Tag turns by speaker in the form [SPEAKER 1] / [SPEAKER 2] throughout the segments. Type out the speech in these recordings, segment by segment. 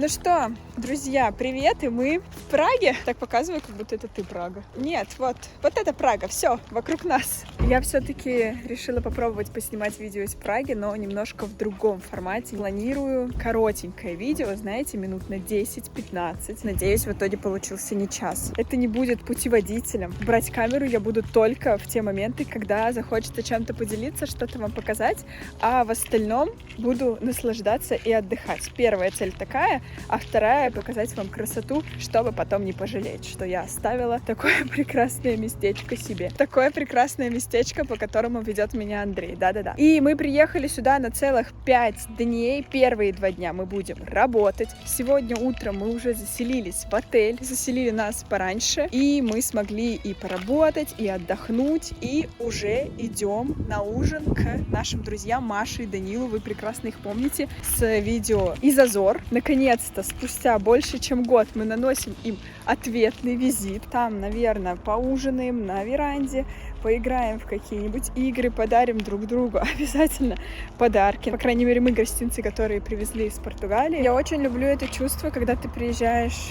[SPEAKER 1] Ну что, друзья, привет, и мы в Праге. Так показываю, как будто это ты, Прага. Нет, вот это Прага, все, вокруг нас. Я все-таки решила попробовать поснимать видео из Праги, но немножко в другом формате. Планирую коротенькое видео, знаете, минут на 10-15. Надеюсь, в итоге получился не час. Это не будет путеводителем. Брать камеру я буду только в те моменты, когда захочется чем-то поделиться, что-то вам показать, а в остальном буду наслаждаться и отдыхать. Первая цель такая, а вторая — показать вам красоту, чтобы потом не пожалеть, что я оставила такое прекрасное местечко себе. Такое прекрасное местечко, по которому ведет меня Андрей. Да-да-да. И мы приехали сюда на целых 5 дней. Первые 2 дня мы будем работать. Сегодня утром мы уже заселились в отель. Заселили нас пораньше. И мы смогли и поработать, и отдохнуть. И уже идем на ужин к нашим друзьям Маше и Данилу. Вы прекрасно их помните с видео «Из Азор». Наконец-то, спустя больше чем год, мы наносим им ответный визит. Там, наверное, поужинаем на веранде, поиграем в какие-нибудь игры, подарим друг другу обязательно подарки. По крайней мере, мы гостинцы, которые привезли из Португалии. Я очень люблю это чувство, когда ты приезжаешь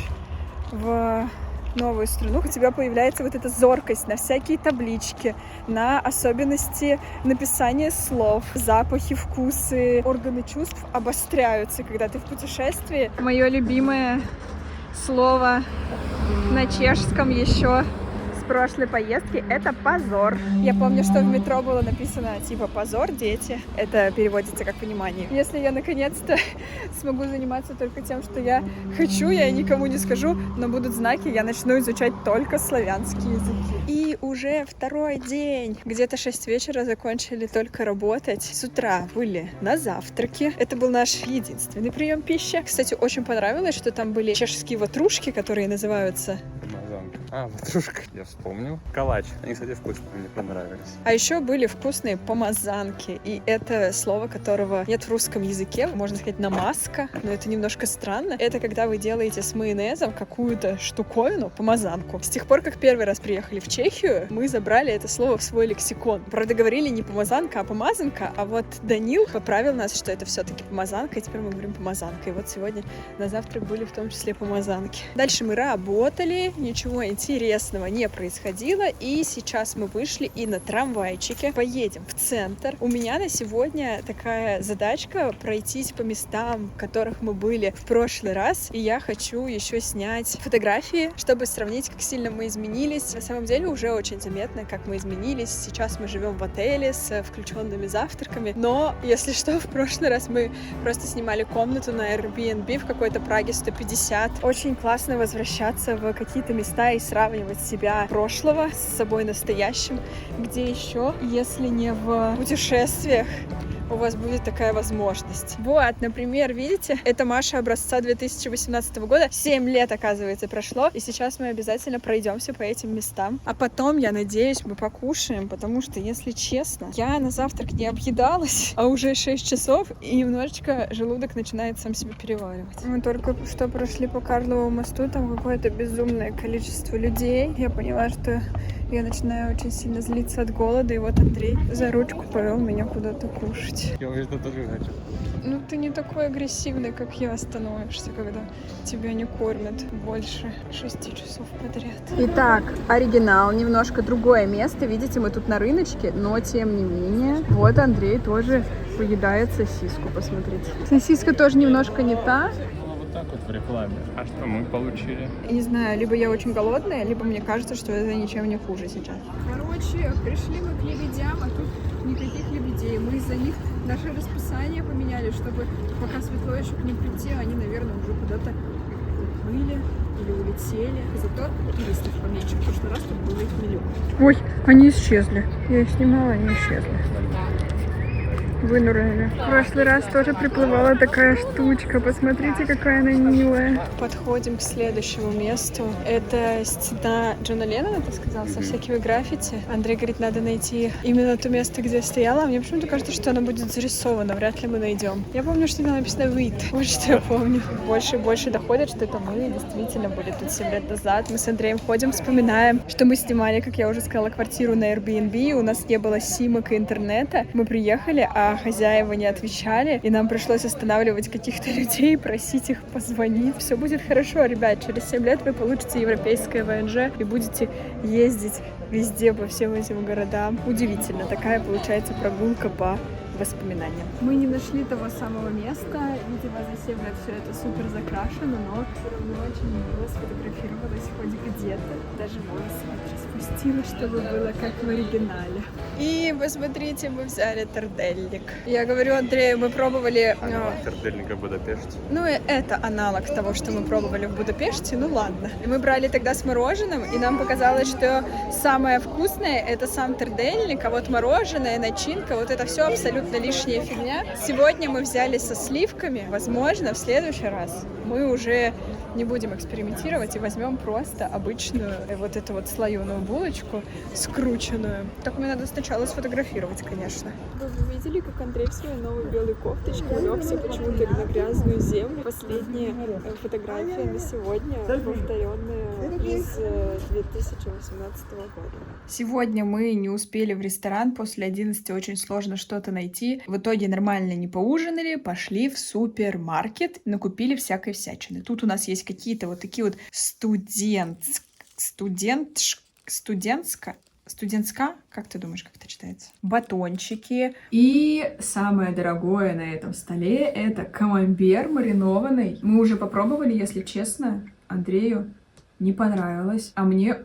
[SPEAKER 1] в новую страну, у тебя появляется вот эта зоркость на всякие таблички, на особенности написания слов, запахи, вкусы, органы чувств обостряются, когда ты в путешествии. Мое любимое слово на чешском еще прошлой поездки — это позор. Я помню, что в метро было написано типа «позор, дети». Это переводится как «понимание». Если я наконец-то смогу заниматься только тем, что я хочу, я никому не скажу, но будут знаки, я начну изучать только славянские языки. И уже второй день. Где-то 6 вечера закончили только работать. С утра были на завтраке. Это был наш единственный прием пищи. Кстати, очень понравилось, что там были чешские ватрушки, которые называются...
[SPEAKER 2] ватрушка, я вспомнил. Калач. Они, кстати, вкусные, мне понравились.
[SPEAKER 1] А еще были вкусные помазанки. И это слово, которого нет в русском языке. Можно сказать намазка, но это немножко странно. Это когда вы делаете с майонезом какую-то штуковину, помазанку. С тех пор, как первый раз приехали в Чехию, мы забрали это слово в свой лексикон. Правда, говорили не помазанка, а помазанка. А вот Данил поправил нас, что это все-таки помазанка, и теперь мы говорим помазанка. И вот сегодня на завтрак были в том числе помазанки. Дальше мы работали, ничего интересного не происходило, и сейчас мы вышли и на трамвайчике поедем в центр. У меня на сегодня такая задачка — пройтись по местам, в которых мы были в прошлый раз, и я хочу еще снять фотографии, чтобы сравнить, как сильно мы изменились. На самом деле уже очень заметно, как мы изменились. Сейчас мы живем в отеле с включенными завтраками, но, если что, в прошлый раз мы просто снимали комнату на Airbnb в какой-то Праге 150. Очень классно возвращаться в какие-то места и сравнивать себя прошлого с собой настоящим, где еще, если не в путешествиях, у вас будет такая возможность. Вот, например, видите, это Маша образца 2018 года. 7 лет, оказывается, прошло, и сейчас мы обязательно пройдемся по этим местам. А потом, я надеюсь, мы покушаем, потому что, если честно, я на завтрак не объедалась, а уже 6 часов, и немножечко желудок начинает сам себя переваривать. Мы только что прошли по Карлову мосту, там какое-то безумное количество людей. Я поняла, что я начинаю очень сильно злиться от голода, и вот Андрей за ручку повел меня куда-то кушать.
[SPEAKER 2] Я уже тоже хочу.
[SPEAKER 1] Ну, ты не такой агрессивный, как я, становишься, когда тебя не кормят больше 6 часов подряд. Итак, оригинал, немножко другое место. Видите, мы тут на рыночке, но тем не менее. Вот Андрей тоже поедает сосиску, посмотрите. Сосиска тоже немножко не та.
[SPEAKER 2] Вот так вот в рекламе. А что мы получили?
[SPEAKER 1] Не знаю, либо я очень голодная, либо мне кажется, что это ничем не хуже сейчас. Короче, пришли мы к лебедям, а тут никаких лебедей. Мы из-за них наше расписание поменяли, чтобы пока светло еще к ним прийти, они, наверное, уже куда-то уплыли или улетели. Зато туристов поменьше. В прошлый раз тут было их миллион. Ой, они исчезли. Я их снимала, они исчезли. Вынурнули. В прошлый раз тоже приплывала такая штучка. Посмотрите, какая она милая. Подходим к следующему месту. Это стена Джона Леннона, ты сказал, со всякими граффити. Андрей говорит, надо найти именно то место, где я стояла. А мне почему-то кажется, что оно будет зарисовано. Вряд ли мы найдем. Я помню, что там написано «Wait». Вот что я помню. Больше и больше доходит, что это мы действительно были тут 7 лет назад. Мы с Андреем ходим, вспоминаем, что мы снимали, как я уже сказала, квартиру на Airbnb. У нас не было симок и интернета. Мы приехали, а пока хозяева не отвечали, и нам пришлось останавливать каких-то людей, просить их позвонить. Все будет хорошо, ребят, через 7 лет вы получите европейское ВНЖ и будете ездить везде, по всем этим городам. Удивительно, такая получается прогулка по воспоминаниям. Мы не нашли того самого места, видимо, за 7 лет все это супер закрашено, но все равно очень мило сфотографировалась хоть где-то. Даже волосы вообще спустила, чтобы было как в оригинале. И посмотрите, мы взяли тордельник. Я говорю Андрею, мы пробовали...
[SPEAKER 2] Тордельника в Будапеште.
[SPEAKER 1] Ну, это аналог того, что мы пробовали в Будапеште, ну ладно. Мы брали тогда с мороженым, и нам показалось, что самое вкусное — это сам тордельник, а вот мороженое, начинка, вот это все абсолютно лишняя фигня. Сегодня мы взяли со сливками. Возможно, в следующий раз мы уже не будем экспериментировать и возьмем просто обычную вот эту вот слоеную булочку, скрученную. Так мне надо сначала сфотографировать, конечно. Вы видели, как Андрей в своей новой белой кофточке улегся почему-то на грязную землю? Последняя фотография на сегодня, повторенная из 2018 года. Сегодня мы не успели в ресторан, после 11 очень сложно что-то найти. В итоге нормально не поужинали, пошли в супермаркет, накупили всякой всячины. Тут у нас есть какие-то вот такие вот студентска, как ты думаешь, как это читается? Батончики. И самое дорогое на этом столе — это камамбер маринованный. Мы уже попробовали, если честно. Андрею не понравилось, а мне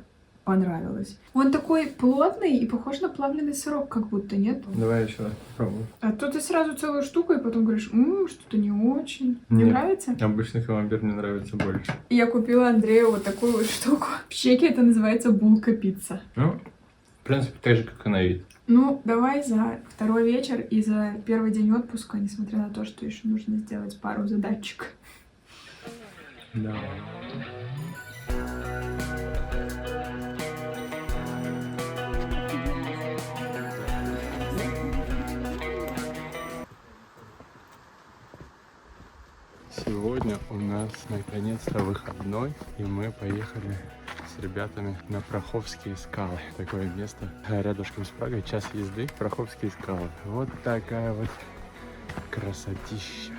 [SPEAKER 1] понравилось. Он такой плотный и похож на плавленый сырок, как будто, нет?
[SPEAKER 2] Давай еще раз попробуем.
[SPEAKER 1] А то ты сразу целую штуку и потом говоришь, что-то не очень. Не нравится?
[SPEAKER 2] Обычный камамбер мне нравится больше.
[SPEAKER 1] Я купила Андрею вот такую вот штуку. В Чехии это называется булка-пицца.
[SPEAKER 2] Ну, в принципе, так же, как и на вид.
[SPEAKER 1] Ну, давай за второй вечер и за первый день отпуска, несмотря на то, что еще нужно сделать пару задачек.
[SPEAKER 2] Да. Сегодня у нас наконец-то выходной, и мы поехали с ребятами на Праховские скалы. Такое место рядышком с Прагой, час езды. Праховские скалы. Вот такая вот красотища.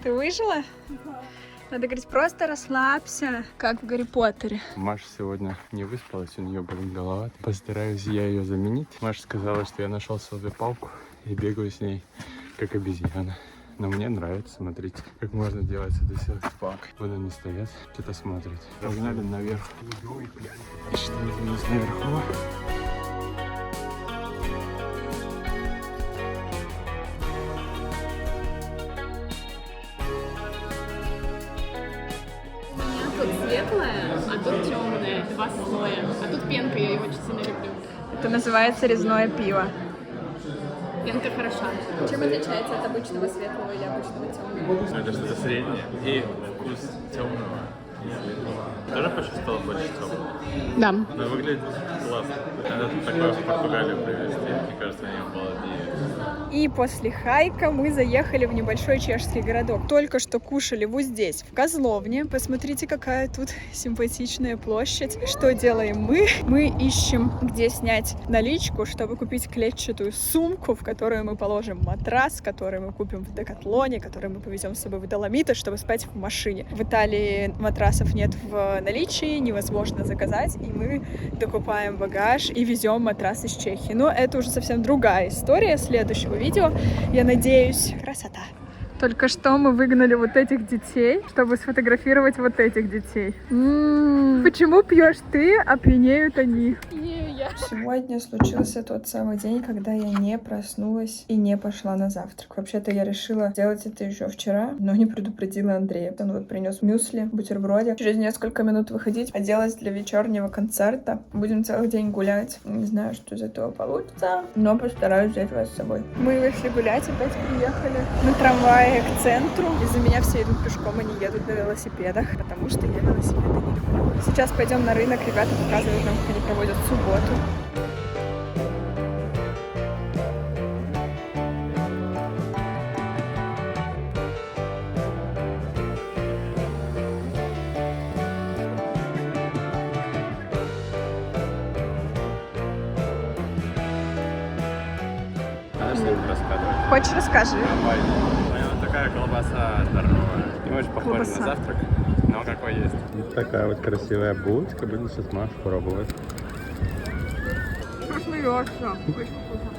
[SPEAKER 1] Ты выжила? Надо говорить, просто расслабься, как в Гарри Поттере.
[SPEAKER 2] Маша сегодня не выспалась, у нее болит голова. Постараюсь я ее заменить. Маша сказала, что я нашел себе палку и бегаю с ней, как обезьяна. Но мне нравится, смотрите, как можно делать это все с палкой. Вот они стоят, что-то смотрят. Погнали наверх. И что у нас наверху?
[SPEAKER 3] Тут светлая, а тут темная, 2 слоя. А тут пенка, я ее очень сильно люблю.
[SPEAKER 1] Это называется резное пиво.
[SPEAKER 3] Пенка хороша. Чем отличается от обычного светлого или обычного темного?
[SPEAKER 4] Это что-то среднее. И вкус темного и светлого. Тоже почувствовала больше темного?
[SPEAKER 3] Да.
[SPEAKER 4] Но выглядит классно. Надо такое в Португалию привезти. Мне кажется, они обалдеют.
[SPEAKER 1] И после хайка мы заехали в небольшой чешский городок. Только что кушали вот здесь, в Козловне. Посмотрите, какая тут симпатичная площадь. Что делаем мы? Мы ищем, где снять наличку, чтобы купить клетчатую сумку, в которую мы положим матрас, который мы купим в Декатлоне, который мы повезем с собой в Доломиты, чтобы спать в машине. В Италии матрасов нет в наличии, невозможно заказать, и мы докупаем багаж и везем матрас из Чехии. Но это уже совсем другая история следующего видео. Я надеюсь, красота. Только что мы выгнали вот этих детей, чтобы сфотографировать вот этих детей. Почему пьешь ты, а пьянеют они? Сегодня случился тот самый день, когда я не проснулась и не пошла на завтрак. Вообще-то я решила сделать это еще вчера, но не предупредила Андрея. Он вот принес мюсли, бутербродик. Через несколько минут выходить, оделась для вечернего концерта. Будем целый день гулять. Не знаю, что из этого получится, но постараюсь взять вас с собой. Мы вышли гулять, опять приехали на трамвае к центру. Из-за меня все идут пешком, они едут на велосипедах, потому что я велосипеды не люблю. Сейчас пойдем на рынок, ребята показывают нам, как они проводят субботу.
[SPEAKER 4] вкусных рассказывать.
[SPEAKER 1] Хочешь, расскажи?
[SPEAKER 4] Давай. Вот такая колбаса здоровая. Не очень похожа на
[SPEAKER 1] Колбаса.
[SPEAKER 4] завтрак, но какой есть. Вот такая вот красивая булочка. Буду сейчас Маш пробовать.
[SPEAKER 1] Смеешься. Очень вкусно.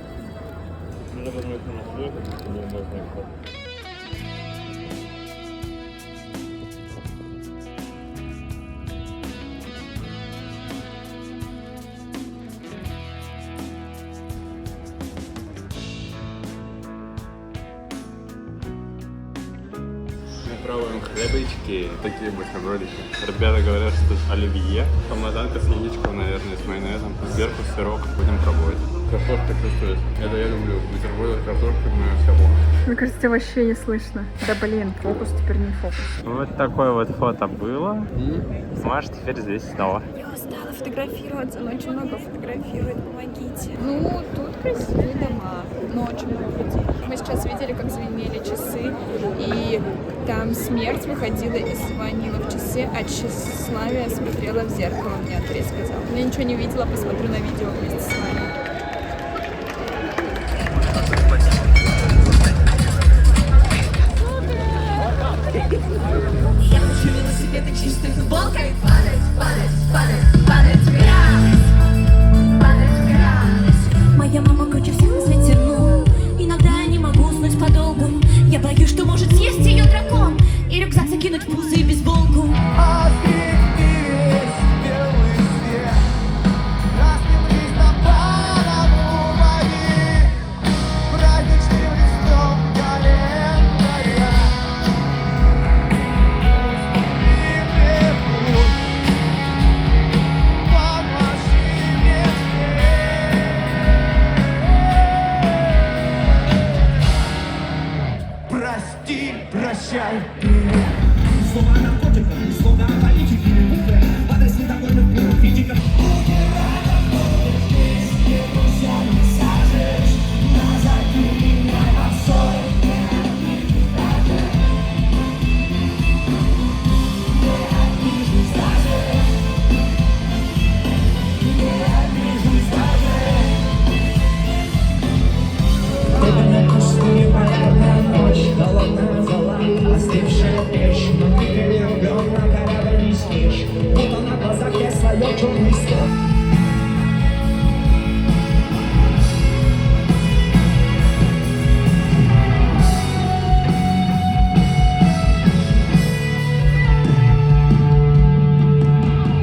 [SPEAKER 4] Мы пробуем хлебочки, такие бутербродики. Ребята говорят, что тут оливье, помазанка с яичком, наверное, с майонезом. Сверху сырок. Будем пробовать. Картошка чувствуется. Это я люблю. Бутерброды с картошкой, мое всего.
[SPEAKER 1] Мне кажется, тебя вообще не слышно. Да блин, фокус теперь не фокус.
[SPEAKER 4] Вот такое вот фото было. И Маш теперь здесь снова.
[SPEAKER 1] Я устала фотографироваться, но очень много фотографирует, помогите. Ну, тут красивые дома, но очень много людей. Мы сейчас видели, как звенели часы, и там смерть выходила и звонила в часы, а тщеславие смотрела в зеркало, мне Андрей сказал. Но я ничего не видела, посмотрю на видео вместе с вами.
[SPEAKER 5] Я хочу велосипед и чистой футболкой падать, падать, падать, падать в грязь, падать в грязь. Моя мама круче всех на свете, но иногда я не могу уснуть подолгу. Я боюсь, что может съесть ее дракон и рюкзак закинуть в пузо и бейсболку.
[SPEAKER 6] Прости, прощай. Голодная зала, остывшая печь, но ты влюблен на корабль не спишь. Вот она в глазах я свое черный слов.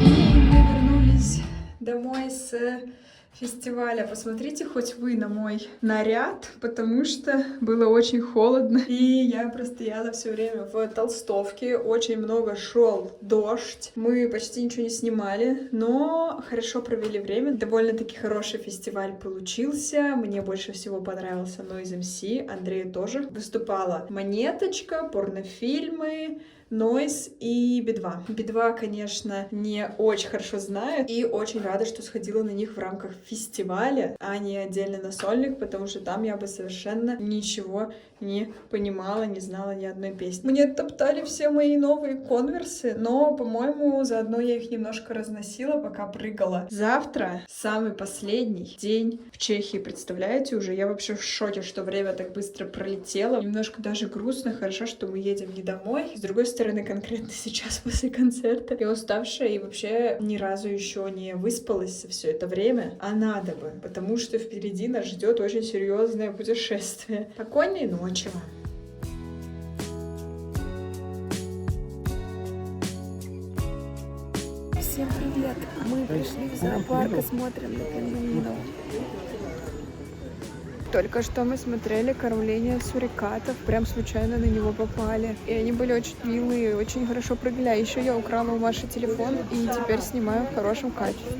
[SPEAKER 1] И мы вернулись домой с фестиваля. Посмотрите хоть вы на мой наряд, потому что было очень холодно. И я простояла все время в толстовке. Очень много шел дождь. Мы почти ничего не снимали, но хорошо провели время. Довольно-таки хороший фестиваль получился. Мне больше всего понравился Noise MC. Андрею тоже. Выступала Монеточка, порнофильмы, Noise и Би-2. Би-2, конечно, не очень хорошо знаю и очень рада, что сходила на них в рамках фестиваля, а не отдельно на сольник, потому что там я бы совершенно ничего не понимала, не знала ни одной песни. Мне топтали все мои новые конверсы, но, по-моему, заодно я их немножко разносила, пока прыгала. Завтра самый последний день в Чехии, представляете уже? Я вообще в шоке, что время так быстро пролетело. Немножко даже грустно, хорошо, что мы едем не домой. С другой стороны, конкретно сейчас после концерта я уставшая и вообще ни разу еще не выспалась за все это время, а надо бы, потому что впереди нас ждет очень серьезное путешествие. Спокойной ночи вам. Всем привет! Мы пришли в зоопарк и смотрим на пингвинов. Только что мы смотрели кормление сурикатов, прям случайно на него попали. И они были очень милые, очень хорошо прыгали. А еще я украла у Маши телефон и теперь снимаю в хорошем качестве.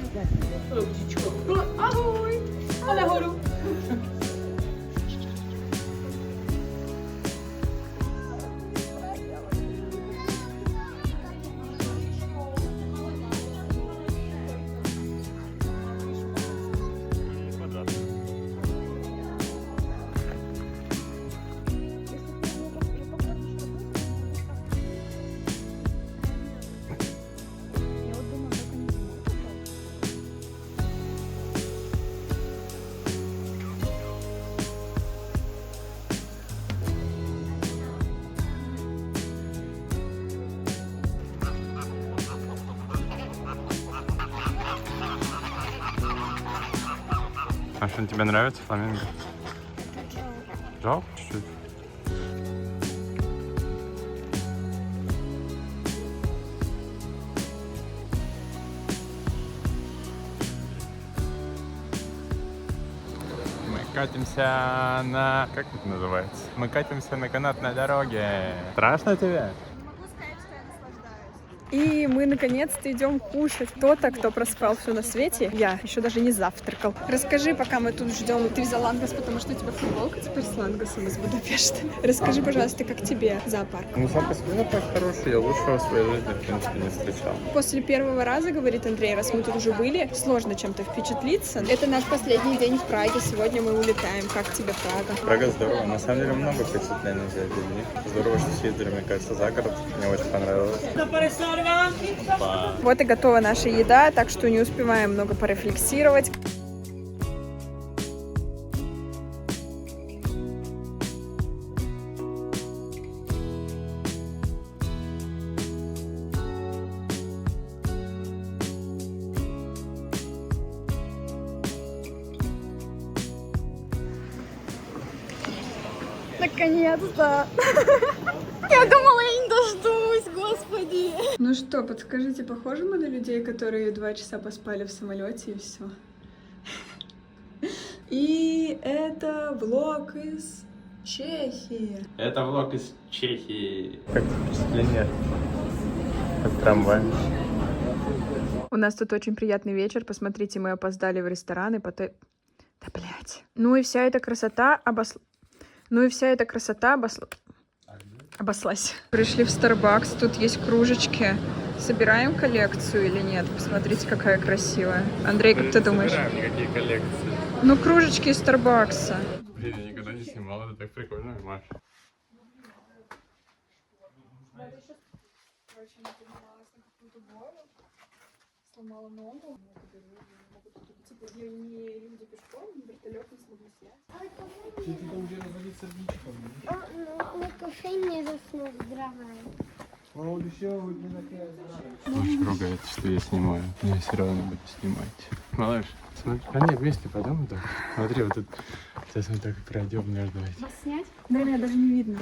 [SPEAKER 4] А что, тебе нравится фламинго? Жалко чуть-чуть? Мы катимся на... Как это называется? Мы катимся на канатной дороге. Страшно тебе?
[SPEAKER 1] И мы наконец-то идем кушать. Кто-то, кто проспал все на свете. Я еще даже не завтракал. Расскажи, пока мы тут ждем. Ты взял лангос, потому что у тебя футболка теперь с лангосом из Будапешта. Расскажи, пожалуйста, как тебе зоопарк?
[SPEAKER 4] Ну, сам по себе зоопарк хороший. Я лучшего в своей жизни, в принципе, не встречал.
[SPEAKER 1] После первого раза, говорит Андрей, раз мы тут уже были, сложно чем-то впечатлиться. Это наш последний день в Праге. Сегодня мы улетаем. Как тебе Прага?
[SPEAKER 4] Прага здорово. На самом деле много впечатлений за один день. Здорово, что съездили, мне кажется, за город. Мне очень понравилось.
[SPEAKER 1] Вот и готова наша еда, так что не успеваем много порефлексировать. Наконец-то! Я думала, я не дождусь, господи! Ну что, подскажите, похожи мы на людей, которые 2 часа поспали в самолете и все? И это влог из Чехии.
[SPEAKER 4] Это влог из Чехии. Как впечатление от трамвая?
[SPEAKER 1] У нас тут очень приятный вечер. Посмотрите, мы опоздали в ресторан и потом... Да, блядь. Ну и вся эта красота обослась. Пришли в Starbucks, тут есть кружечки. Собираем коллекцию или нет? Посмотрите, какая красивая. Андрей, как ты думаешь?
[SPEAKER 4] Не собираем никакие коллекции.
[SPEAKER 1] Ну, кружечки из Старбакса.
[SPEAKER 4] Блин, я никогда не снимал, это так прикольно, Маш.
[SPEAKER 1] Сломала ногу. Типа, я не люди пешком, вертолет не смогу снять.
[SPEAKER 7] На кофейне заснул, здравая.
[SPEAKER 4] Очень ругает, что я снимаю. Но я все равно буду снимать. Малыш, смотри, они вместе пойдем так. Смотри, вот тут. Сейчас мы так пройдем между этим.
[SPEAKER 3] Снять?
[SPEAKER 1] Да, меня даже не видно.